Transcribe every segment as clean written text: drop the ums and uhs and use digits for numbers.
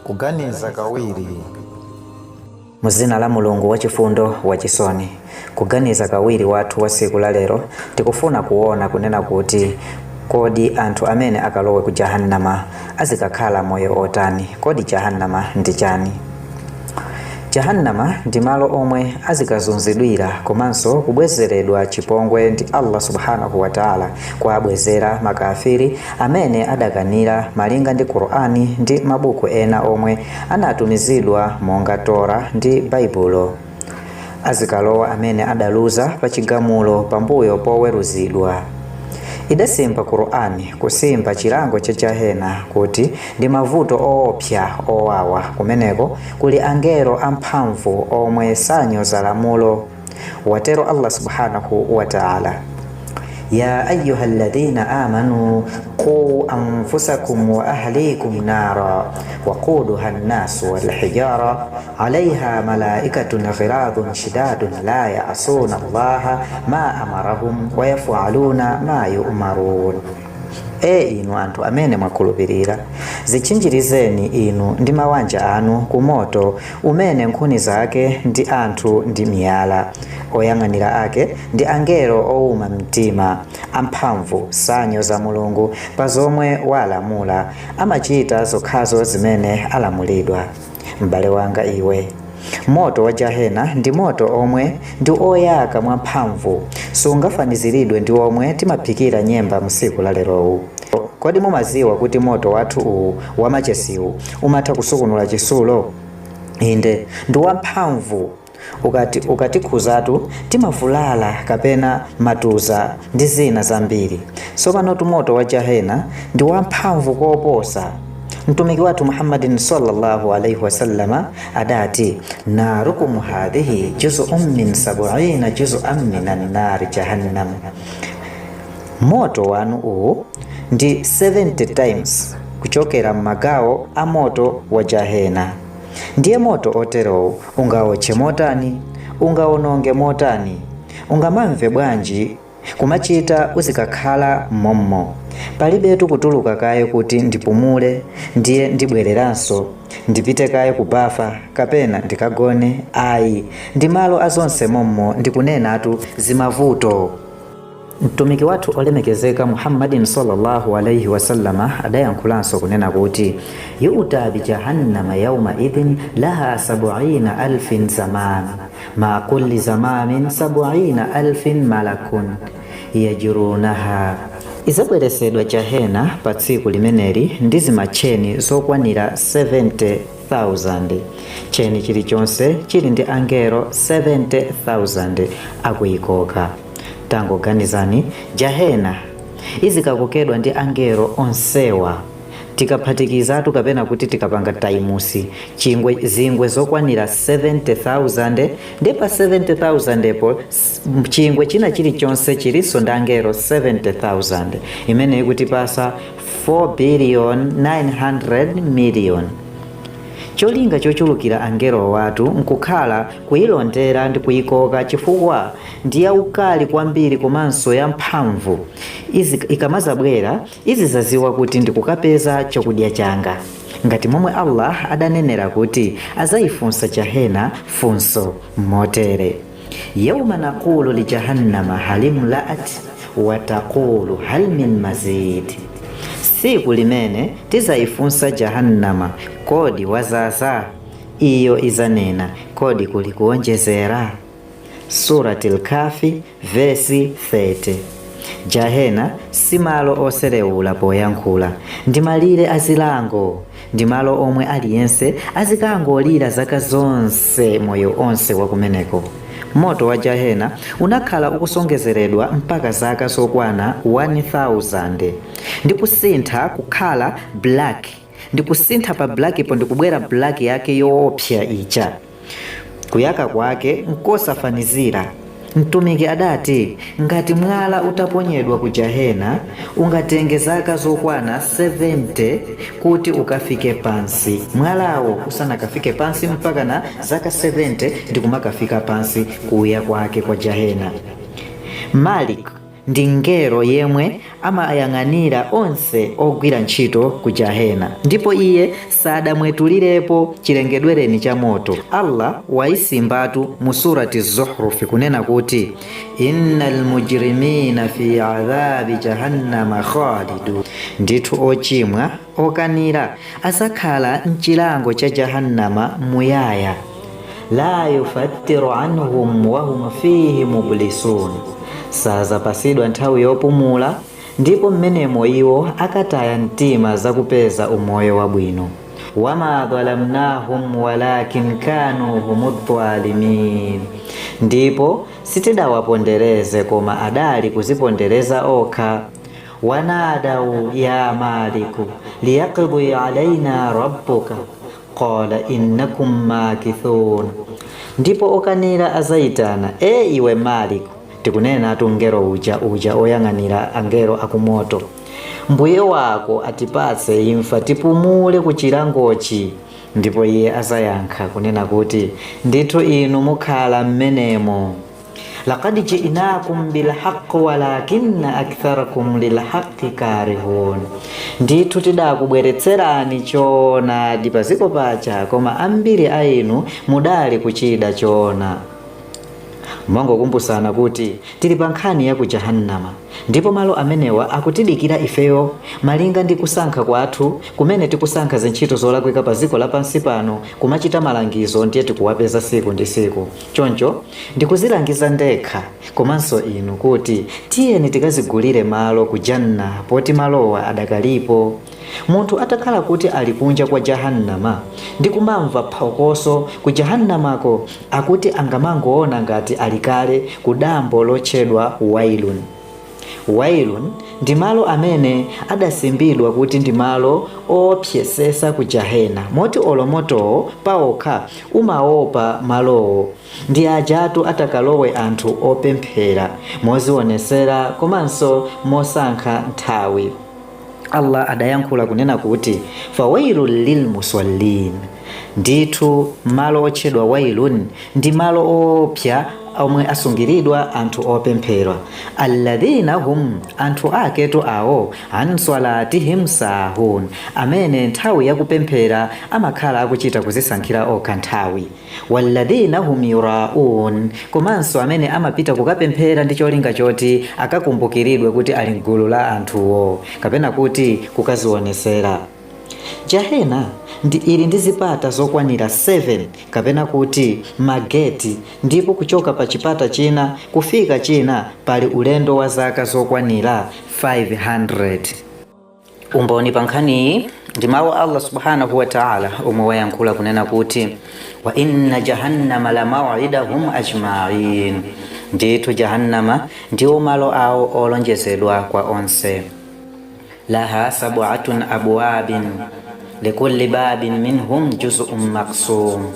kuganiza kawiri. Muzina la Mulungu wachifundo wachisoni. Kuganiza kawiri watu wa siku la lero tikufuna kuona kunena kuti kodi anthu amene akalowe ku jahannama azikakhala moyo otani. Kodi jahannama ndi chani? Jahannama ndi malo omwe azikazunzidwira komanso kubwezeredwa chipongwe ndi Allah subhanahu wa ta'ala kwa abwezera makafiri amene adakanira malinga ndi Qur'ani ndi mabuku ena omwe anatumizidwa monga Tora ndi Baibulo. Azikalowa amene adaluza pa chigamulo pambuyo poweruzidwa. Idasimba Qur'ani kusimba chilango cha jahena kuti ndi mavuto oopsa owawa kumeneko kuli angelo amphamvu omwe sanyoza lamulo. Watero Allah subhanahu wa ta'ala: ya ayyuhalladhina amanu qu anfusakum wa ahlikum nara waquduha an-nasu wal hijara alayha malaikatun ghiradun shidadun la ya'suna Allaha ma amarahum wa yaf'aluna ma yu'marun. Inu anthu amene mwakhulupirira, zichinjirizeni inu ndi mawanja anu ku moto umene nkhuni zake ndi anthu ndi miyala, oyang'anira ake ndi angelo owuma mtima, amphamvu, sanyoza Mulungu pa zomwe walamula, amachita zokhazo zimene alamulidwa. M'bale wanga iwe, moto wa jahena ndi moto omwe ndi oyaka mwamphamvu, sungafaniziridwe ndi omwe timaphikira nyemba msiku la lerowu. Kodi mumaziwa kuti moto wathu uwu wamachesiwu umatha kusukunula chisulo? Inde ndi wamphamvu. Ukatikhuzatu timavulala kapena matuza ndi zina zambiri. Tsopano moto wa jahena ndi wamphamvu koposa. Mtumiki wathu Muhammadin sallallahu alayhi wasallama adati: narukum hadhihi juz'un min 70 juz'an minan nari jahannam. Moto wanu uwu ndi 70 times kuchokera magawo a moto wa jahena. Ndiye moto oterowu ungaotche motani, ungaononge motani, ungamamve bwanji kumachita uzikakhala mommo. Palibetu kutuluka kaye kuti ndipumule ndiye ndibwereranso, ndipite kaye kubafa kapena ndikagone. Ayi, ndi malo azonse mommo ndikunenatu zimavuto. Mtumiki wathu olemekezeka Muhammadin sallallahu alayhi wasallama adayankhulanso kunena kuti yu'ta bi jahannama yawma idhin laha 70,000 zaman ma kulli zamamin 70,000 malakun yajrunaha. Izabweresedwa jahena pa tsiku limeneli ndi zimacheni zokwanira 70,000. Cheni chilichonse chili ndi angelo 70,000 akuyikoka. Tangoganizani, jahena izikakokedwa ndi onsewa, tikaphatikizatu kapena kuti tikapanga taimusi zingwe zokwanira 70,000 ndi pa 70,000 epo chingwe china chilichonse chilinso ndi angelo 70,000, imene ikutipasa 4,900,000,000. Cholinga chochulukira angelo watu nkukhala kuyilondera ndi kuyikoka chifukwa ndi yaukali kwambiri komanso yamphamvu. Ikamazabwera izizaziwa kuti ndikukapeza chakudya changa, ngati momwe Allah adanenera kuti azayifunsa jahena funso motere: yawma naqulu li jahannama halim la'at wa taqulu hal min mazid. Siku limene tizayifunsa jahannama, kodi wazaza? Iyo izanena, kodi kuli kuonjezera? Suratil Kafi versi 30. Jahena si malo oserewula poyankhula, ndi malire azilango, ndi malo omwe aliyense azikangolira zaka zonse moyo onse wakumeneko. Moto wa jahena unakhala ukusongezeredwa mpaka zaka zokwana 1000 ndi kusintha kukhala black. Ndi kusintha pa black ipo ndikubwera black yake yoopsa ija. Kuyaka kwake nkosafanizira. Mtumiki adati ngati mwala utaponyedwa ku jahena ungatenge zaka zokwana 70 kuti ukafike pansi. Mwalawo usanakafike pansi mpaka na zaka 70 ndikumakafika pansi kuya kwake kwa jahena. Malik ndi ngero yemwe amayang'anira onse ogwira ntchito ku jahena, ndipo iye sadamwetulirepo chilengedwereni cha moto. Allah waisimbatu mu surati Zuhrufi kunena kuti innal mujrimina fi adhabi jahannama khalidun, ndithu ochimwa okanira asakhala mchilango cha jahannama muyaya, la yufattiru anhum wa hum fihi mublisun, sazapasidwa nthawi yopumula ndipo mmenemo iwo akataya mtima zakupeza umoyo wabwino. wama dhalamnahum walakin kanu humudh dhalimin, ndipo sitidawapondereze koma adali kuzipondereza okha. wanadau ya maliku liyaqdi alaina rabbuka qala innakum makithun, ndipo okanira azayitana iwe Maliku, tikunena ngero uja oyang'anira angelo akumoto, mbuye wako atipatse imfa tipumule ku chilangochi. Ndipo iye azayankha kunena kuti ndithu inu mukhala mmenemo. laqad ji'nakum bilhaqqi walakinna aktharakum lilhaqqi karihun, ndithu tidakubweretserani choonadi paziko pacha koma ambiri ainu mudali kuchida choona. Mwangokumbusana kuti tili pa nkhani ya ku jahannama, ndipo malo amenewa akutidikira ifeyo malinga ndi kusankha kwathu kumene tikusankha zintchito zolakwika pa ziko lapansi pano kumachita malangizo ndiye tikuwapeza siku ndi siku. Choncho ndikuzilangiza ndekha komanso inu kuti tiyeni tikazigulire malo ku janna poti malowa adakalipo. Munthu atakhala kuti ali kunja kwa jahannama ndi kumamva phokoso ku jahannamako, akuti angamangoona ngati alikale ku dambo lotchedwa wailun. Wailun ndi malo amene adasimbidwa kuti ndi malo opyesesa ku jahena, moti olomotowo paokha umaopa malowo. ndi ajatu atakalowe anthu opemphera mozionesera komanso mosankha nthawi. Allah adayankhula kunena kuti fawailul lil musallin, ndithu malo otchedwa wailun ndi malo opya omwe asungiridwa anthu opemphera. Alladhina hum, anthu aketo awo, an salatihim sahun, amene nthawi yakupemphera amakhala akuchita kuzisankhira okha nthawi. Walladhina hum yuraun, komanso amene amapita kukapemphera ndi cholinga choti akakumbukiridwe kuti ali mgulu la anthuwo kapena kuti kukazionesera. Jahena ili ndi zipata zokwanira 7 kapena kuti mageti, ndipo kuchoka pa chipata china kufika china pali ulendo wa zaka zokwanira 500. Umboni pa nkhani ndi mawu Allah subhanahu wa ta'ala omwe wayankhula kunena kuti wa inna jahannama la maw'idahum ajma'in, ndithu jahannama ndiwo malo awo olonjezedwa kwa onse. Laha sab'atun abwabin likulli babin minhum juz'un maqsum,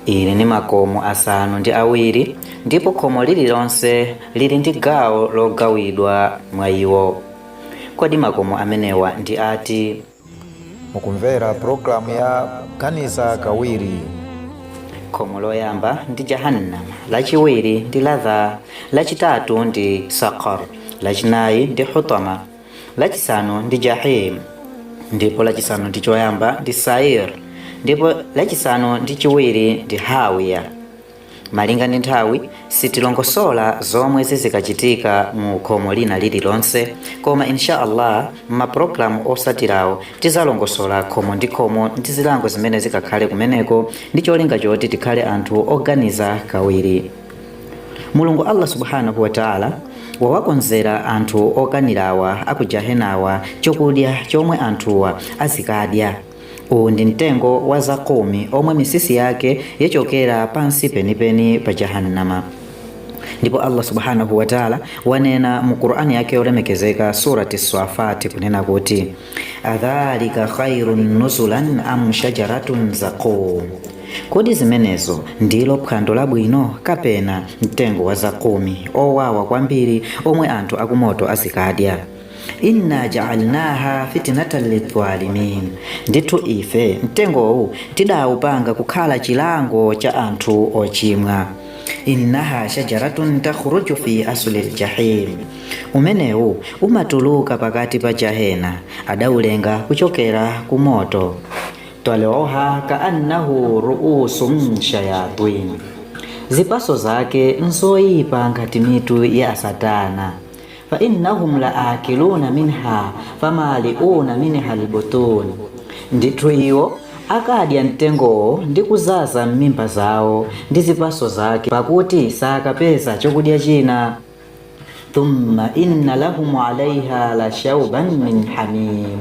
ili ni makomo asanu ndi awiri, ndipo khomo lililonse lili ndi gawo logawidwa mwa iwo. Kodi makomo amenewa ndi ati? Mukumvera programu ya kuganiza kawiri. Khomo loyamba ndi jahannam, lachiwiri ndi ladha, lachitatu ndi saqar, lachinayi ndi hutama, lachisanu ndi jahim, ndipo lachisanu ndi choyamba ndi sair, ndipo lachisanu ndi chiwiri ndi hawiya. Malinga ndi nthawi sitilongosola zomwe zizikachitika mu khomo lina lililonse, koma insha Allah mapulogalamu osatirawo tizalongosola khomo ndi khomo ndi zilango zimene zikakhale kumeneko ndi cholinga choti tikhale anthu oganiza kawiri. Mulungu Allah subhanahu wa ta'ala wawakonzera anthu okanirawa akujahenawa chokudya chomwe anthuwa azikadya. Uwu ndi mtengo wa zakumi omwe misisi yake yachokera pansi penipeni pa jahannama. Ndipo Allah subhanahu wa ta'ala wanena mu Qur'ani yake olemekezeka surati Swafati kunena kuti adhalika khairun nuzulan am shajaratun zaqum, kodi zimenezo ndilo phwando labwino kapena mtengo wa zakumi owawa kwambiri omwe anthu akumoto azikadya. Inna ja'alnaha fitnatan lidh-dhalimin, ndithu ife mtengowu tidawupanga kukhala chilango cha anthu ochimwa. Innaha shajaratun takhruju fi aslil jahim, umenewu umatuluka pakati pa jahena, adaulenga kuchokera ku moto. Twaluha kaannahu ruusum shayatin, zipaso zake nzoyipa ngati mitu ya satana. Fa innahum laakiluna minha famaliuna minha albutun, ndithu iwo akadya mtengowo ndi kuzaza m'mimba zawo ndi zipaso zake, pakuti sakapeza chokudya china. Thumma inna lahum alaiha la shauban min hamim,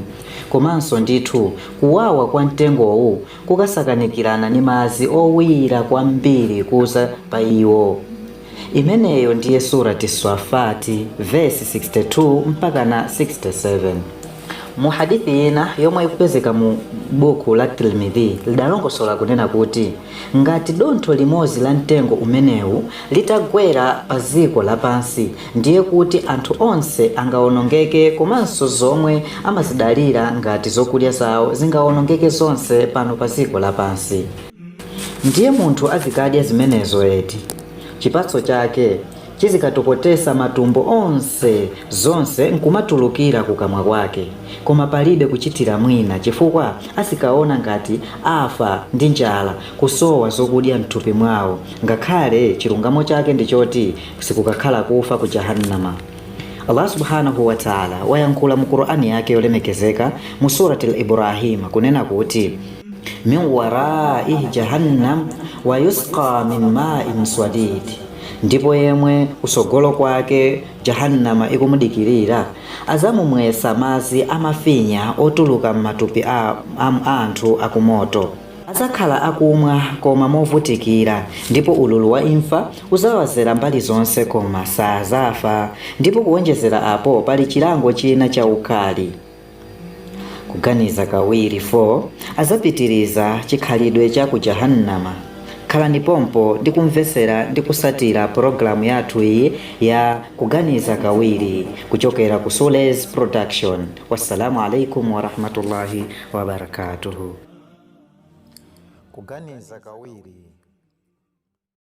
komanso ndithu kuwawa kwa mtengowu kukasakanikirana ni madzi owira kwambiri kuza pa iwo. Imeneyo ndiye surati Swafati verse 62 mpaka na 67. Mu hadithi ina yomwe ikupezeka mu buku la Tirmidhi lidalongosola kunena kuti ngati dontho limodzi la mtengo umenewu litagwera pa dziko lapansi, ndiye kuti anthu onse angawonongeke, komanso zomwe amazidalira ngati zokudya zawo zingawonongeke zonse pano pa dziko lapansi. Ndiye munthu azikadya zimenezo eti chipatso chake chizikatokotesa matumbo onse, zonse nkumatulukira kukamwa kwake, koma palibe kuchitira mwina, chifukwa asikaona ngati afa ndi njala, kusowa zokudya mthupi mwawo, ngakhale chilungamo chake ndichoti sikukakhala kufa ku jahannama. Allah subhanahu wa ta'ala wayankhula mu Qur'ani yake yolemekezeka mu surati Ibrahim kunena kuti min waraihi jahannam wa yusqa min ma'in swadid, ndipo yemwe usogolo kwake jahannama ikumudikirira azamumwesa madzi amafinya otuluka m'matupi a anthu akumoto. Azakhala akumwa koma movutikira, ndipo ululu wa imfa uzawazera mbali zonse koma sazafa. Ndipo kuwonjezera apo pali chilango china cha ukali. Kuganiza kawiri 4 azapitiriza chikhalidwe cha ku jahannama. Khalani pompo ndi kumvesera ndi kusatira programu yathu iyi ya kuganiza kawiri kuchokera ku Sules Production. Wassalamu alaikum wa rahmatullahi wa barakatuhu. Kuganiza kawiri.